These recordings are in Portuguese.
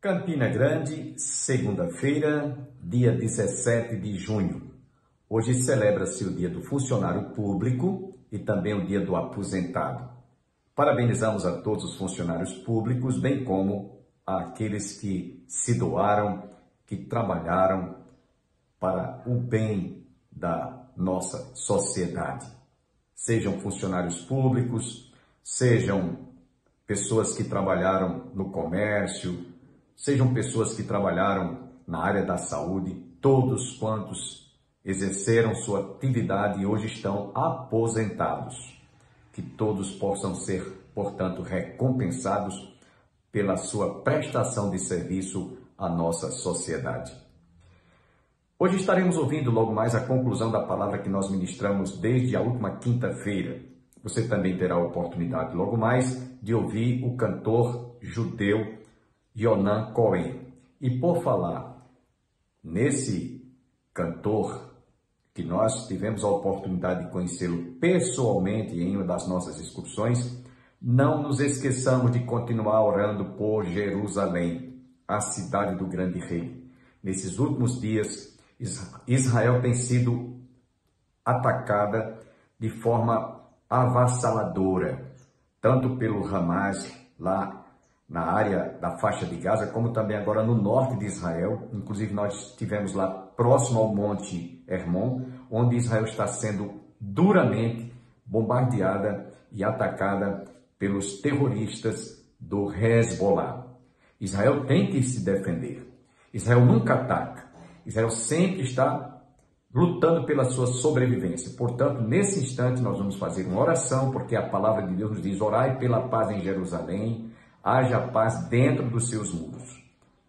Campina Grande, segunda-feira, dia 17 de junho. Hoje celebra-se o dia do funcionário público e também o dia do aposentado. Parabenizamos a todos os funcionários públicos, bem como àqueles que se doaram, que trabalharam para o bem da nossa sociedade. Sejam funcionários públicos, sejam pessoas que trabalharam no comércio, sejam pessoas que trabalharam na área da saúde, todos quantos exerceram sua atividade e hoje estão aposentados. Que todos possam ser, portanto, recompensados pela sua prestação de serviço à nossa sociedade. Hoje estaremos ouvindo logo mais a conclusão da palavra que nós ministramos desde a última quinta-feira. Você também terá a oportunidade logo mais de ouvir o cantor judeu Yonan Cohen. E por falar nesse cantor, que nós tivemos a oportunidade de conhecê-lo pessoalmente em uma das nossas excursões, não nos esqueçamos de continuar orando por Jerusalém, a cidade do grande rei. Nesses últimos dias, Israel tem sido atacada de forma avassaladora, tanto pelo Hamas lá na área da faixa de Gaza, como também agora no norte de Israel. Inclusive nós estivemos lá próximo ao Monte Hermon, onde Israel está sendo duramente bombardeada e atacada pelos terroristas do Hezbollah. Israel tem que se defender. Israel nunca ataca. Israel sempre está lutando pela sua sobrevivência. Portanto, nesse instante nós vamos fazer uma oração, porque a palavra de Deus nos diz: orai pela paz em Jerusalém, haja paz dentro dos seus muros.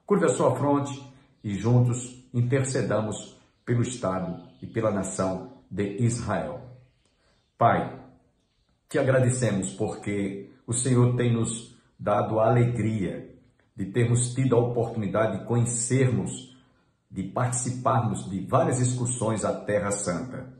Curve a sua fronte e juntos intercedamos pelo Estado e pela nação de Israel. Pai, te agradecemos porque o Senhor tem nos dado a alegria de termos tido a oportunidade de conhecermos, de participarmos de várias excursões à Terra Santa.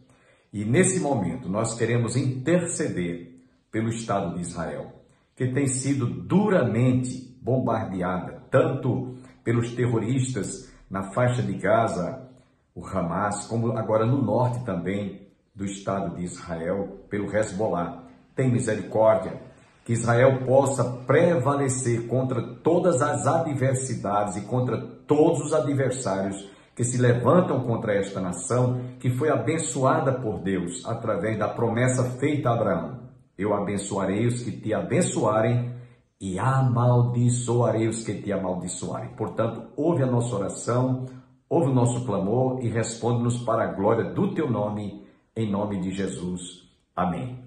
E nesse momento nós queremos interceder pelo Estado de Israel, que tem sido duramente bombardeada, tanto pelos terroristas na faixa de Gaza, o Hamas, como agora no norte também do Estado de Israel, pelo Hezbollah. Tem misericórdia, que Israel possa prevalecer contra todas as adversidades e contra todos os adversários que se levantam contra esta nação, que foi abençoada por Deus através da promessa feita a Abraão. Eu abençoarei os que te abençoarem e amaldiçoarei os que te amaldiçoarem. Portanto, ouve a nossa oração, ouve o nosso clamor e responde-nos para a glória do teu nome, em nome de Jesus. Amém.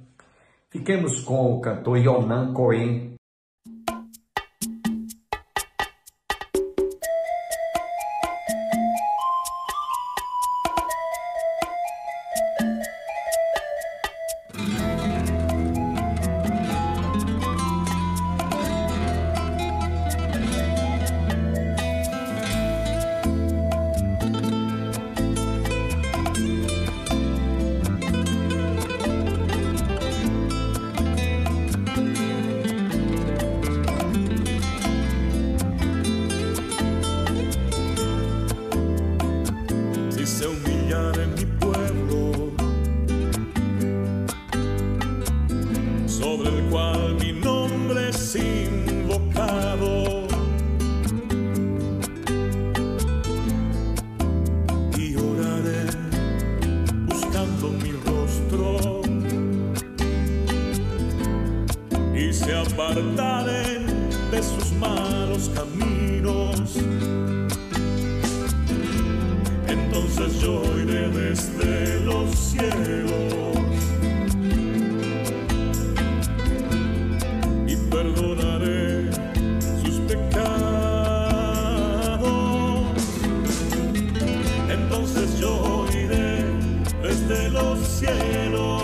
Fiquemos com o cantor Yonan Cohen. Apartaren de sus malos caminos, entonces yo iré desde los cielos y perdonaré sus pecados. Entonces yo iré desde los cielos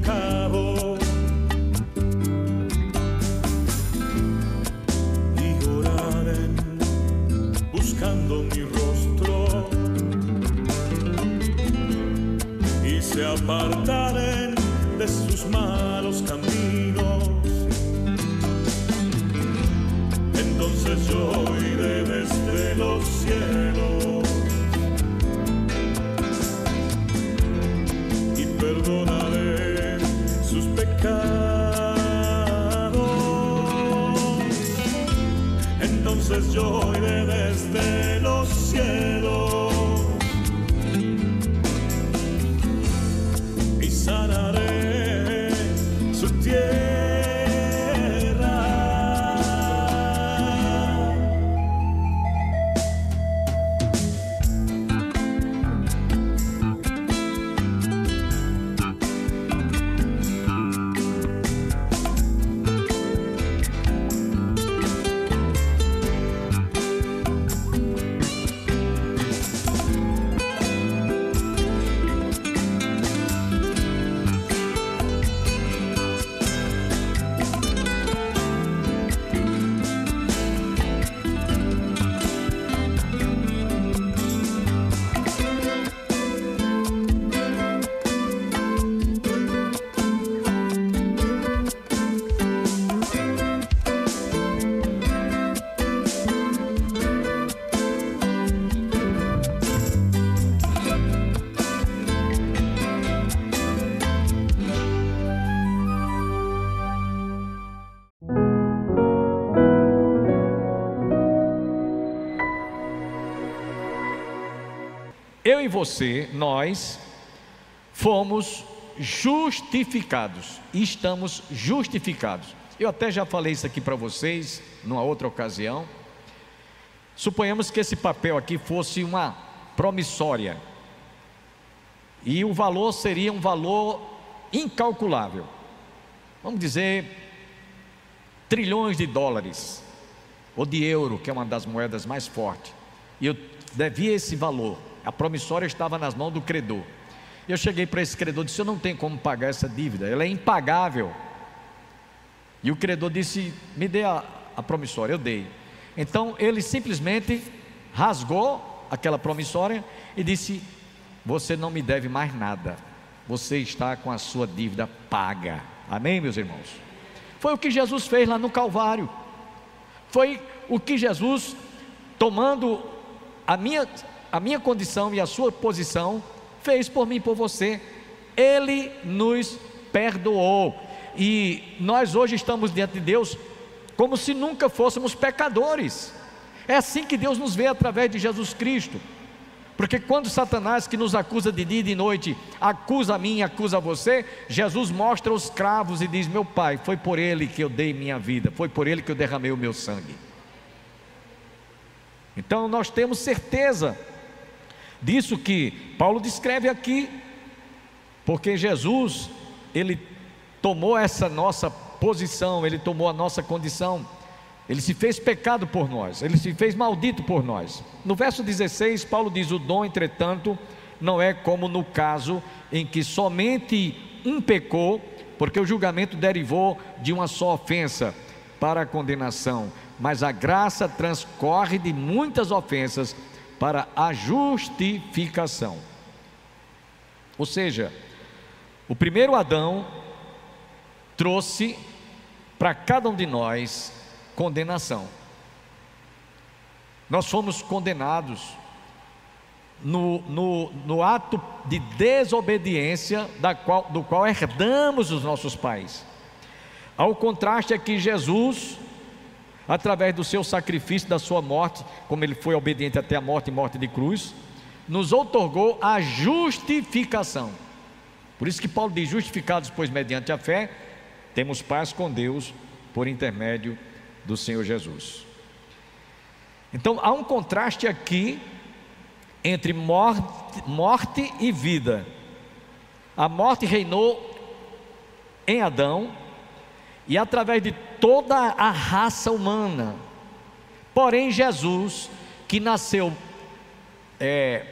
pecado y oraren buscando mi rostro y se apartaren de sus malos caminos, entonces yo iré desde los cielos y perdonaré sus pecados. Entonces yo iré desde los cielos y sanaré su tierra. Eu e você, nós, fomos justificados, estamos justificados. Eu até já falei isso aqui para vocês, numa outra ocasião. Suponhamos que esse papel aqui fosse uma promissória, e o valor seria um valor incalculável, vamos dizer, trilhões de dólares, ou de euro, que é uma das moedas mais fortes, e eu devia esse valor. A promissória estava nas mãos do credor. Eu cheguei para esse credor e disse: eu não tenho como pagar essa dívida, ela é impagável. E o credor disse: me dê a promissória. Eu dei. Então ele simplesmente rasgou aquela promissória e disse: você não me deve mais nada, você está com a sua dívida paga. Amém, meus irmãos? Foi o que Jesus fez lá no Calvário. Foi o que Jesus, tomando a minha condição e a sua posição, fez por mim e por você. Ele nos perdoou, e nós hoje estamos diante de Deus como se nunca fôssemos pecadores. É assim que Deus nos vê, através de Jesus Cristo. Porque quando Satanás, que nos acusa de dia e de noite, acusa a mim, acusa você, Jesus mostra os cravos e diz: meu Pai, foi por ele que eu dei minha vida, foi por ele que eu derramei o meu sangue. Então nós temos certeza disso que Paulo descreve aqui, porque Jesus, ele tomou essa nossa posição, ele tomou a nossa condição, ele se fez pecado por nós, ele se fez maldito por nós. No verso 16, Paulo diz: o dom, entretanto, não é como no caso em que somente um pecou, porque o julgamento derivou de uma só ofensa para a condenação, mas a graça transcorre de muitas ofensas para a justificação. Ou seja, o primeiro Adão trouxe para cada um de nós condenação. Nós fomos condenados no ato de desobediência do qual herdamos os nossos pais. Ao contraste é que Jesus, através do seu sacrifício, da sua morte, como ele foi obediente até a morte e morte de cruz, nos outorgou a justificação. Por isso que Paulo diz: justificados, pois, mediante a fé, temos paz com Deus por intermédio do Senhor Jesus. Então há um contraste aqui entre morte e vida. A morte reinou em Adão e através de toda a raça humana. Porém Jesus, que nasceu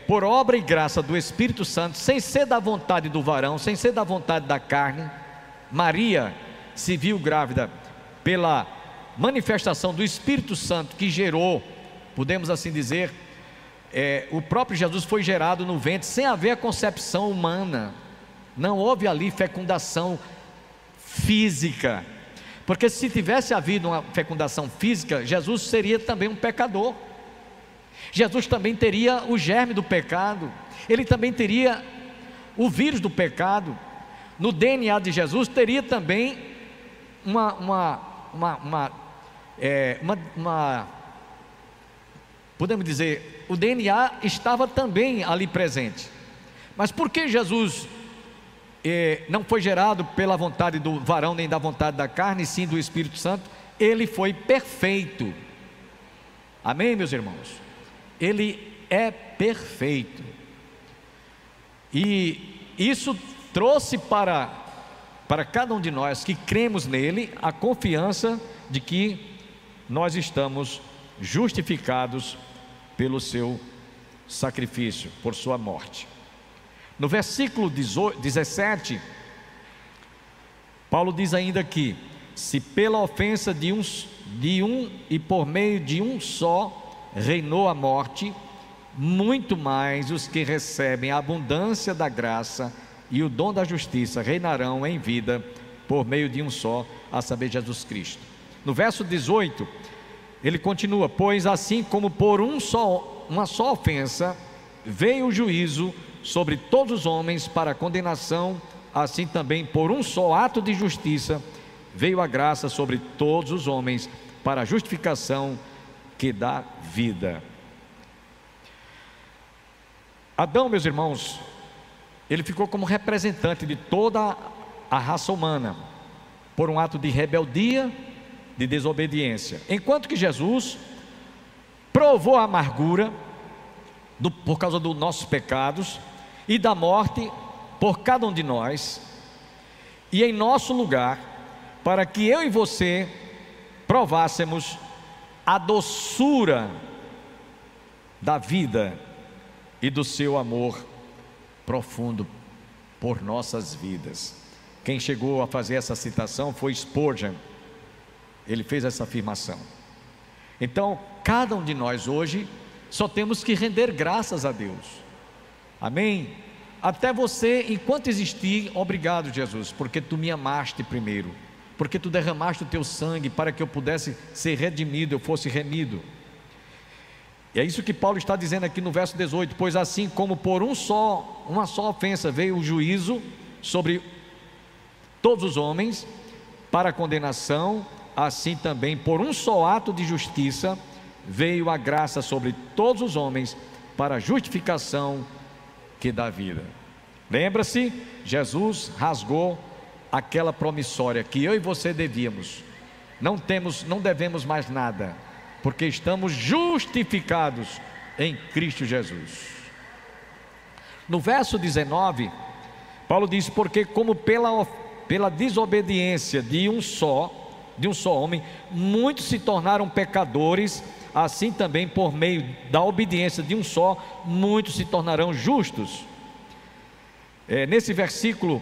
por obra e graça do Espírito Santo, sem ser da vontade do varão, sem ser da vontade da carne, Maria se viu grávida pela manifestação do Espírito Santo que gerou, podemos assim dizer, o próprio Jesus foi gerado no ventre sem haver a concepção humana. Não houve ali fecundação física, porque se tivesse havido uma fecundação física, Jesus seria também um pecador. Jesus também teria o germe do pecado, ele também teria o vírus do pecado. No DNA de Jesus teria também podemos dizer, o DNA estava também ali presente. Mas por que Jesus não foi gerado pela vontade do varão nem da vontade da carne, sim do Espírito Santo? Ele foi perfeito. Amém, meus irmãos? Ele é perfeito. E isso trouxe para cada um de nós que cremos nele a confiança de que nós estamos justificados pelo seu sacrifício, por sua morte. No versículo 17, Paulo diz ainda que se pela ofensa de um e por meio de um só reinou a morte, muito mais os que recebem a abundância da graça e o dom da justiça reinarão em vida por meio de um só, a saber, Jesus Cristo. No verso 18, ele continua: pois assim como por uma só ofensa veio o juízo sobre todos os homens para condenação, assim também por um só ato de justiça veio a graça sobre todos os homens para a justificação que dá vida. Adão, meus irmãos, ele ficou como representante de toda a raça humana por um ato de rebeldia, de desobediência, enquanto que Jesus provou a amargura por causa dos nossos pecados e da morte por cada um de nós, e em nosso lugar, para que eu e você provássemos a doçura da vida e do seu amor profundo por nossas vidas. Quem chegou a fazer essa citação foi Spurgeon. Ele fez essa afirmação. Então, cada um de nós hoje só temos que render graças a Deus. Amém? Até você, enquanto existir, obrigado, Jesus, porque tu me amaste primeiro, porque tu derramaste o teu sangue para que eu pudesse ser redimido, eu fosse remido. E é isso que Paulo está dizendo aqui no verso 18: pois assim como por uma só ofensa veio o juízo sobre todos os homens para a condenação, assim também por um só ato de justiça veio a graça sobre todos os homens para a justificação que dá vida. Lembra-se, Jesus rasgou aquela promissória que eu e você devíamos. Não devemos mais nada, porque estamos justificados em Cristo Jesus. No verso 19, Paulo diz: porque como pela desobediência de um só homem, muitos se tornaram pecadores, assim também por meio da obediência de um só, muitos se tornarão justos. Nesse versículo,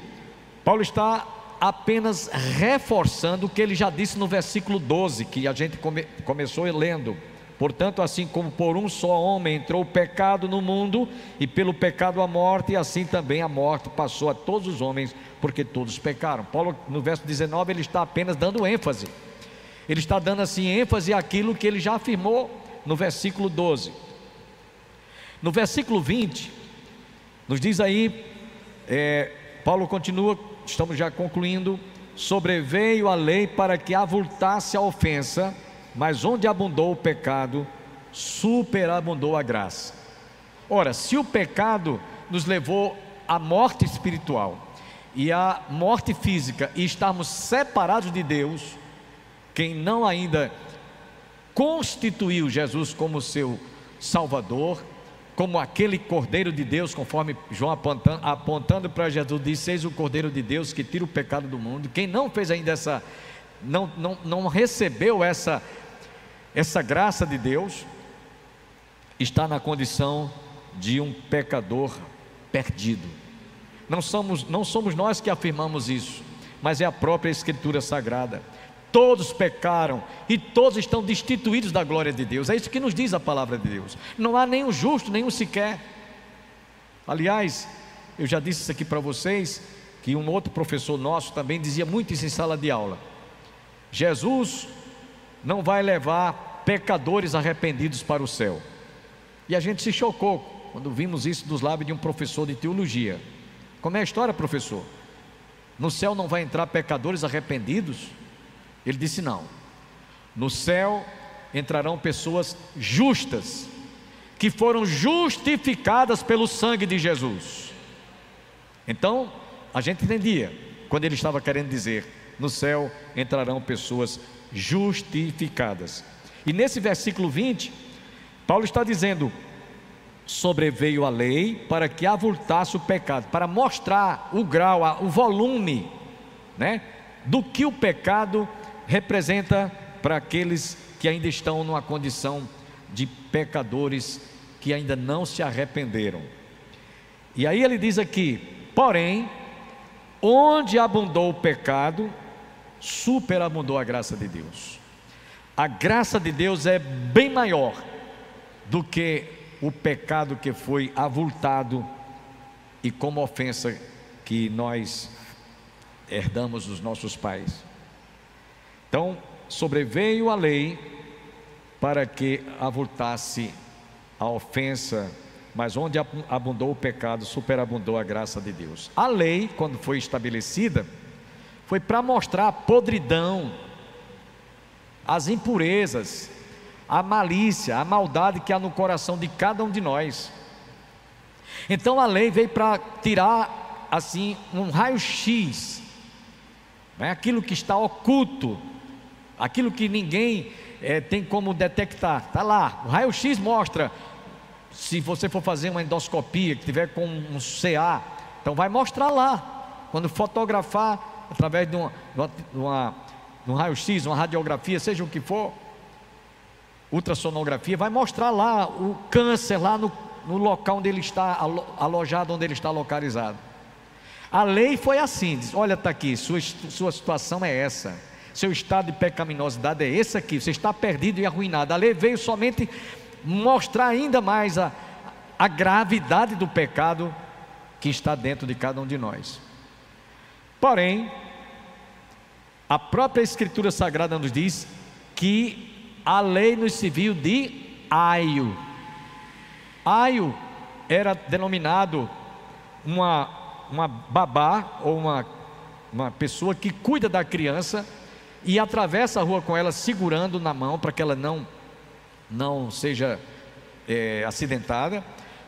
Paulo está apenas reforçando o que ele já disse no versículo 12, que a gente começou lendo. Portanto, assim como por um só homem entrou o pecado no mundo, e pelo pecado a morte, e assim também a morte passou a todos os homens, porque todos pecaram. Paulo, no verso 19, ele está apenas dando ênfase. Ele está dando assim ênfase àquilo que ele já afirmou no versículo 12. No versículo 20, nos diz aí, Paulo continua, estamos já concluindo: sobreveio a lei para que avultasse a ofensa, mas onde abundou o pecado, superabundou a graça. Ora, se o pecado nos levou à morte espiritual e à morte física, e estarmos separados de Deus, quem não ainda constituiu Jesus como seu Salvador, como aquele Cordeiro de Deus, conforme João apontando para Jesus, disse: eis o Cordeiro de Deus que tira o pecado do mundo. Quem não fez ainda não recebeu essa graça de Deus, está na condição de um pecador perdido. Não somos nós que afirmamos isso, mas é a própria Escritura Sagrada. Todos pecaram e todos estão destituídos da glória de Deus. É isso que nos diz a palavra de Deus. Não há nenhum justo, nenhum sequer. Aliás, eu já disse isso aqui para vocês, que um outro professor nosso também dizia muito isso em sala de aula. Jesus não vai levar pecadores arrependidos para o céu. E a gente se chocou quando vimos isso dos lábios de um professor de teologia. Como é a história, professor? No céu não vai entrar pecadores arrependidos? Ele disse não. No céu entrarão pessoas justas, que foram justificadas pelo sangue de Jesus. Então, a gente entendia quando ele estava querendo dizer: no céu entrarão pessoas justificadas. E nesse versículo 20, Paulo está dizendo: sobreveio a lei para que avultasse o pecado, para mostrar o grau, o volume, né, do que o pecado representa para aqueles que ainda estão numa condição de pecadores, que ainda não se arrependeram. E aí ele diz aqui: porém, onde abundou o pecado, superabundou a graça de Deus. A graça de Deus é bem maior do que o pecado que foi avultado e como ofensa que nós herdamos dos nossos pais. Então, sobreveio a lei para que avultasse a ofensa, mas onde abundou o pecado, superabundou a graça de Deus. A lei, quando foi estabelecida, foi para mostrar a podridão, as impurezas, a malícia, a maldade que há no coração de cada um de nós. Então a lei veio para tirar assim um raio-x, né? Aquilo que está oculto, aquilo que ninguém tem como detectar, está lá. O raio-x mostra, se você for fazer uma endoscopia, que tiver com um CA, então vai mostrar lá. Quando fotografar através de um raio-x, uma radiografia, seja o que for, ultrassonografia, vai mostrar lá o câncer, lá no local onde ele está alojado, onde ele está localizado. A lei foi assim, diz: olha, está aqui, sua situação é essa, seu estado de pecaminosidade é esse aqui, você está perdido e arruinado. A lei veio somente mostrar ainda mais a gravidade do pecado que está dentro de cada um de nós. Porém, a própria Escritura Sagrada nos diz que a lei nos serviu de aio. Aio era denominado uma babá ou uma pessoa que cuida da criança e atravessa a rua com ela segurando na mão para que ela não seja acidentada.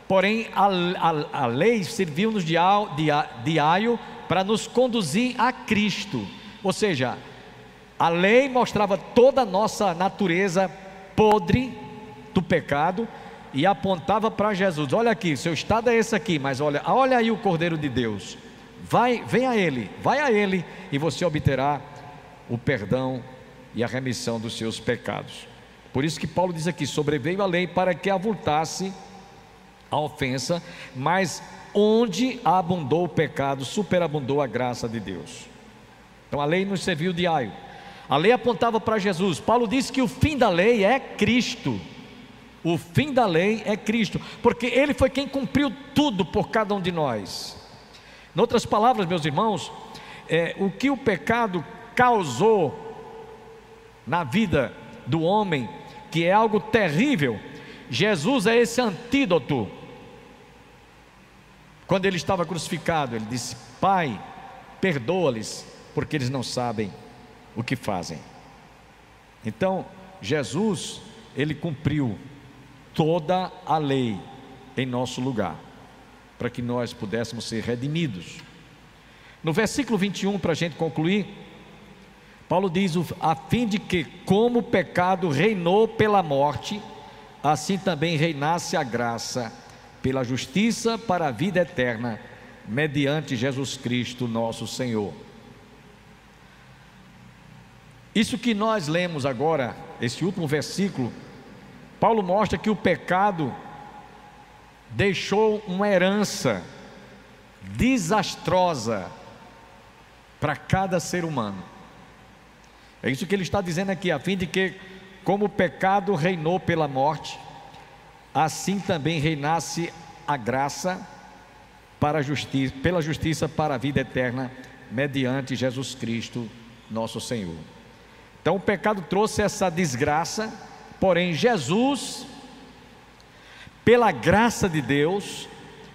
Porém, a lei serviu-nos de aio para nos conduzir a Cristo. Ou seja, a lei mostrava toda a nossa natureza podre do pecado e apontava para Jesus: olha aqui, seu estado é esse aqui, mas olha aí o Cordeiro de Deus, vai a Ele e você obterá o perdão e a remissão dos seus pecados. Por isso que Paulo diz aqui: sobreveio a lei para que avultasse a ofensa, mas onde abundou o pecado, superabundou a graça de Deus. Então a lei nos serviu de aio. A lei apontava para Jesus. Paulo disse que o fim da lei é Cristo. O fim da lei é Cristo, porque Ele foi quem cumpriu tudo por cada um de nós. Em outras palavras, meus irmãos, o que o pecado causou na vida do homem, que é algo terrível, Jesus é esse antídoto. Quando Ele estava crucificado, Ele disse: Pai, perdoa-lhes, porque eles não sabem o que fazem. Então, Jesus, Ele cumpriu toda a lei em nosso lugar, para que nós pudéssemos ser redimidos. No versículo 21, para a gente concluir, Paulo diz: a fim de que, como o pecado reinou pela morte, assim também reinasse a graça pela justiça para a vida eterna, mediante Jesus Cristo nosso Senhor. Isso que nós lemos agora, esse último versículo, Paulo mostra que o pecado deixou uma herança desastrosa para cada ser humano. É isso que ele está dizendo aqui, a fim de que, como o pecado reinou pela morte, assim também reinasse a graça para a justiça, pela justiça para a vida eterna, mediante Jesus Cristo, nosso Senhor. Então o pecado trouxe essa desgraça, porém Jesus, pela graça de Deus,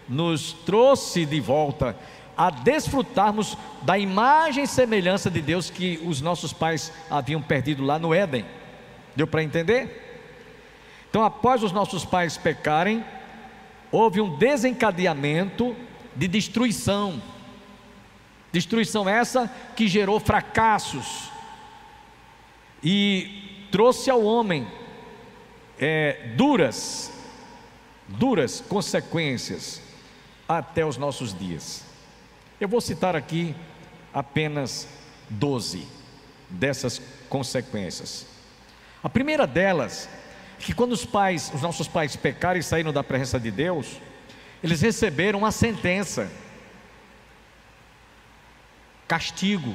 nos trouxe de volta a desfrutarmos da imagem e semelhança de Deus que os nossos pais haviam perdido lá no Éden. Deu para entender? Então, após os nossos pais pecarem, houve um desencadeamento de destruição. Destruição essa que gerou fracassos e trouxe ao homem duras consequências até os nossos dias. Eu vou citar aqui apenas 12 dessas consequências. A primeira delas é que quando os nossos pais pecaram e saíram da presença de Deus, eles receberam uma sentença, castigo.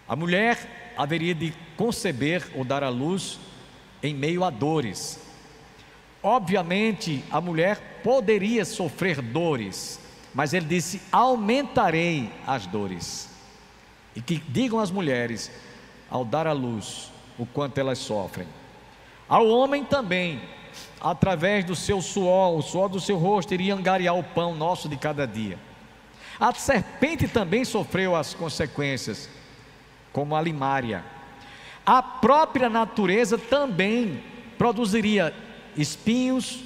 A mulher haveria de conceber ou dar à luz em meio a dores. Obviamente a mulher poderia sofrer dores, mas ele disse: aumentarei as dores. E que digam as mulheres, ao dar à luz, o quanto elas sofrem. Ao homem também, através do seu suor, o suor do seu rosto, iria angariar o pão nosso de cada dia. A serpente também sofreu as consequências, como a limária. A própria natureza também produziria espinhos,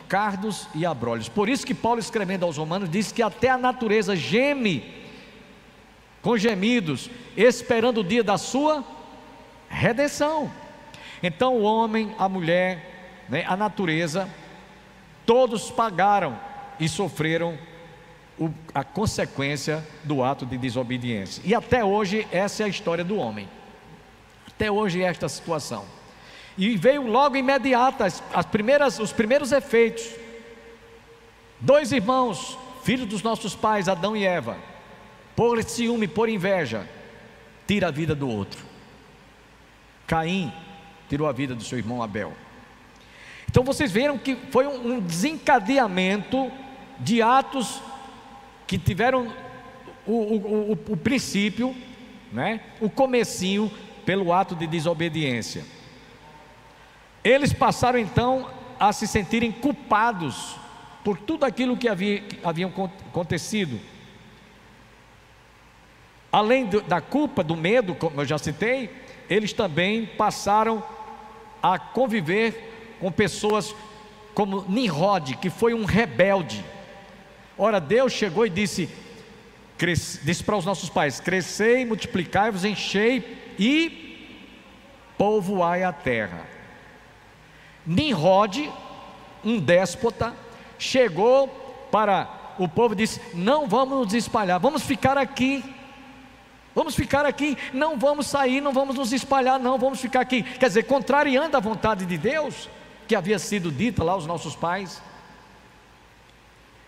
cardos e abrolhos. Por isso que Paulo, escrevendo aos Romanos, diz que até a natureza geme com gemidos, esperando o dia da sua redenção. Então o homem, a mulher, a natureza, todos pagaram e sofreram a consequência do ato de desobediência. E até hoje essa é a história do homem. Até hoje é esta situação. E veio logo imediata os primeiros efeitos. 2 irmãos, filhos dos nossos pais, Adão e Eva, por ciúme, por inveja, tira a vida do outro. Caim tirou a vida do seu irmão Abel. Então vocês viram que foi um desencadeamento de atos que tiveram o princípio, o comecinho, pelo ato de desobediência. Eles passaram então a se sentirem culpados por tudo aquilo que havia acontecido. Além da culpa, do medo, como eu já citei, eles também passaram a conviver com pessoas como Nimrod, que foi um rebelde. Ora, Deus chegou e disse para os nossos pais: crescei, multiplicai-vos, enchei e povoai a terra. Nimrod, um déspota, chegou para o povo e disse: não vamos nos espalhar, vamos ficar aqui, não vamos sair, não vamos nos espalhar, não, vamos ficar aqui. Quer dizer, contrariando a vontade de Deus, que havia sido dita lá aos nossos pais.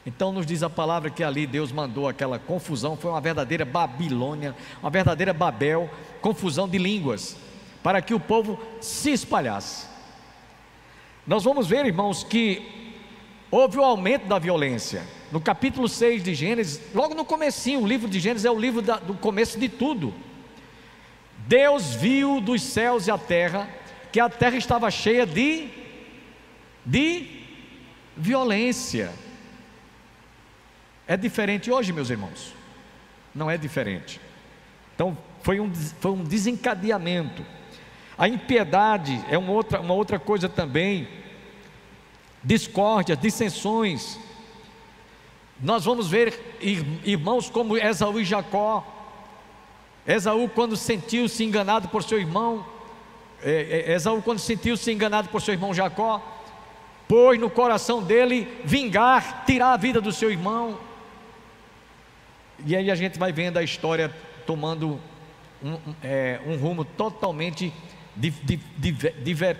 Então nos diz a palavra que ali Deus mandou aquela confusão, foi uma verdadeira Babilônia, uma verdadeira Babel, confusão de línguas, para que o povo se espalhasse. Nós vamos ver, irmãos, que houve o aumento da violência. No capítulo 6 de Gênesis, logo no comecinho, o livro de Gênesis é o livro do começo de tudo. Deus viu dos céus e a terra, que a terra estava cheia de violência. É diferente hoje, meus irmãos? Não é diferente. Então foi um desencadeamento. A impiedade é uma outra coisa também. Discórdias, dissensões. Nós vamos ver irmãos como Esaú e Jacó. Esaú, quando sentiu-se enganado por seu irmão, Jacó, pôs no coração dele vingar, tirar a vida do seu irmão. E aí a gente vai vendo a história tomando um rumo totalmente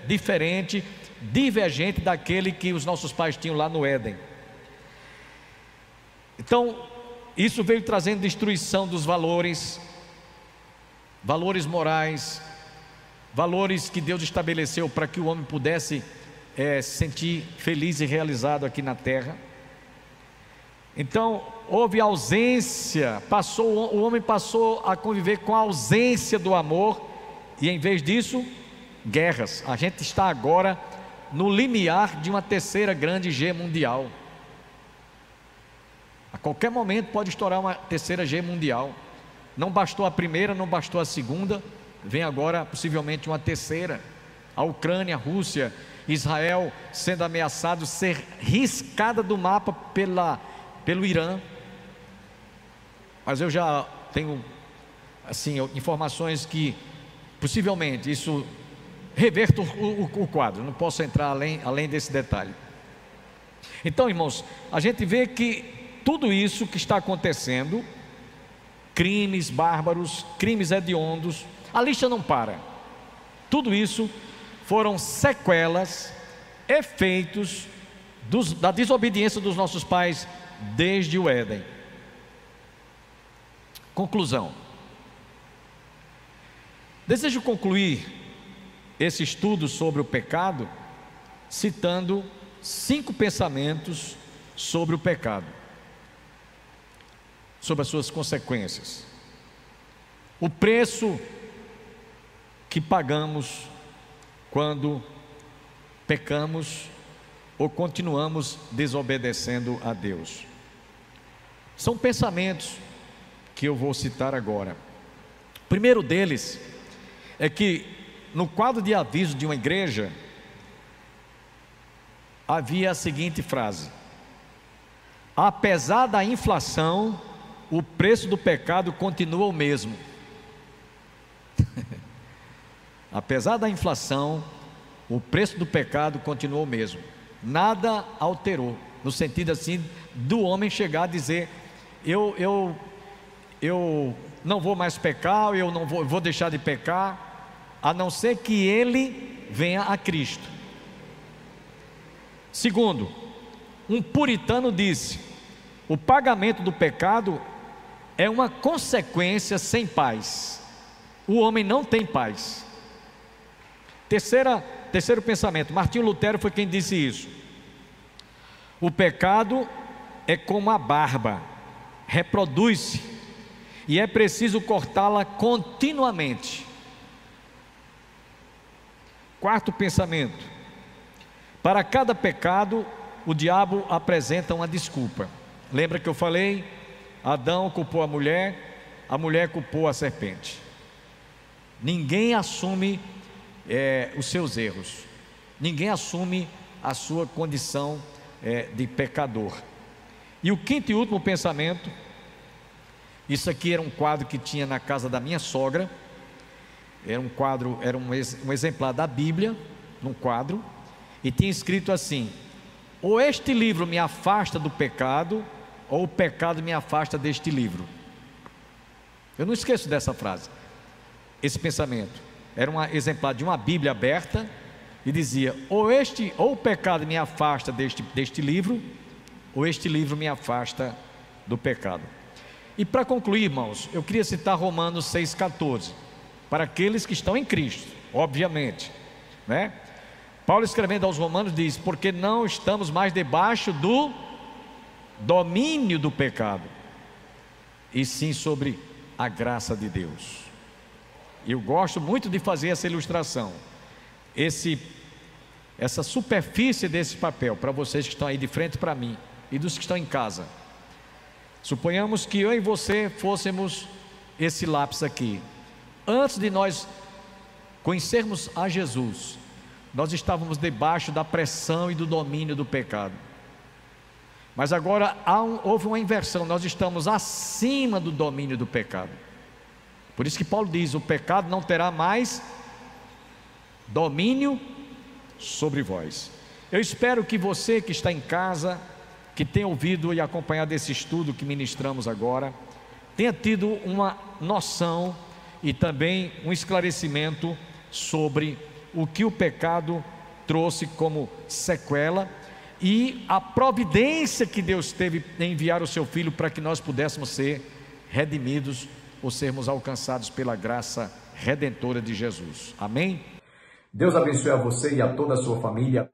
diferente, divergente daquele que os nossos pais tinham lá no Éden. Então, Isso veio trazendo destruição dos valores morais, valores que Deus estabeleceu para que o homem pudesse se sentir feliz e realizado aqui na terra. Então houve ausência, o homem passou a conviver com a ausência do amor, e em vez disso, guerras. A gente está agora no limiar de uma terceira grande guerra mundial. A qualquer momento pode estourar uma terceira guerra mundial. Não bastou a primeira, não bastou a segunda, vem agora possivelmente uma terceira. A Ucrânia, a Rússia, Israel sendo ameaçado ser riscada do mapa pelo Irã. Mas eu já tenho assim informações que possivelmente isso reverta o quadro. Não posso entrar além desse detalhe. Então, irmãos, a gente vê que tudo isso que está acontecendo, crimes bárbaros, crimes hediondos, a lista não para. Tudo isso foram sequelas, efeitos da desobediência dos nossos pais desde o Éden. Conclusão. Desejo concluir esse estudo sobre o pecado citando 5 pensamentos sobre o pecado, sobre as suas consequências, o preço que pagamos quando pecamos ou continuamos desobedecendo a Deus. São pensamentos que eu vou citar agora. O primeiro deles é que no quadro de aviso de uma igreja havia a seguinte frase: apesar da inflação, o preço do pecado continua o mesmo. Apesar da inflação, o preço do pecado continua o mesmo. Nada alterou, no sentido assim do homem chegar a dizer: eu não vou mais pecar, eu não vou deixar de pecar, a não ser que ele venha a Cristo. Segundo, um puritano disse: o pagamento do pecado é uma consequência sem paz. O homem não tem paz. Terceiro pensamento, Martinho Lutero foi quem disse isso: o pecado é como a barba, reproduz-se e é preciso cortá-la continuamente. Quarto pensamento, para cada pecado o diabo apresenta uma desculpa. Lembra que eu falei? Adão culpou a mulher culpou a serpente. Ninguém assume os seus erros, ninguém assume a sua condição de pecador. E o quinto e último pensamento, isso aqui era um quadro que tinha na casa da minha sogra, era um quadro, era um exemplar da Bíblia, num quadro, e tinha escrito assim: ou este livro me afasta do pecado, ou o pecado me afasta deste livro. Eu não esqueço dessa frase, esse pensamento. Era um exemplar de uma Bíblia aberta e dizia: ou o pecado me afasta deste livro, ou este livro me afasta do pecado. E para concluir, irmãos, eu queria citar Romanos 6,14, para aqueles que estão em Cristo, obviamente, né? Paulo, escrevendo aos Romanos, diz: porque não estamos mais debaixo do domínio do pecado, e sim sobre a graça de Deus. Eu gosto muito de fazer essa ilustração, essa superfície desse papel, para vocês que estão aí de frente para mim e dos que estão em casa. Suponhamos que eu e você fôssemos esse lápis aqui. Antes de nós conhecermos a Jesus, nós estávamos debaixo da pressão e do domínio do pecado. Mas agora houve uma inversão, nós estamos acima do domínio do pecado. Por isso que Paulo diz: o pecado não terá mais domínio sobre vós. Eu espero que você que está em casa, que tem ouvido e acompanhado esse estudo que ministramos agora, tenha tido uma noção e também um esclarecimento sobre o que o pecado trouxe como sequela e a providência que Deus teve em enviar o seu Filho para que nós pudéssemos ser redimidos ou sermos alcançados pela graça redentora de Jesus. Amém? Deus abençoe a você e a toda a sua família.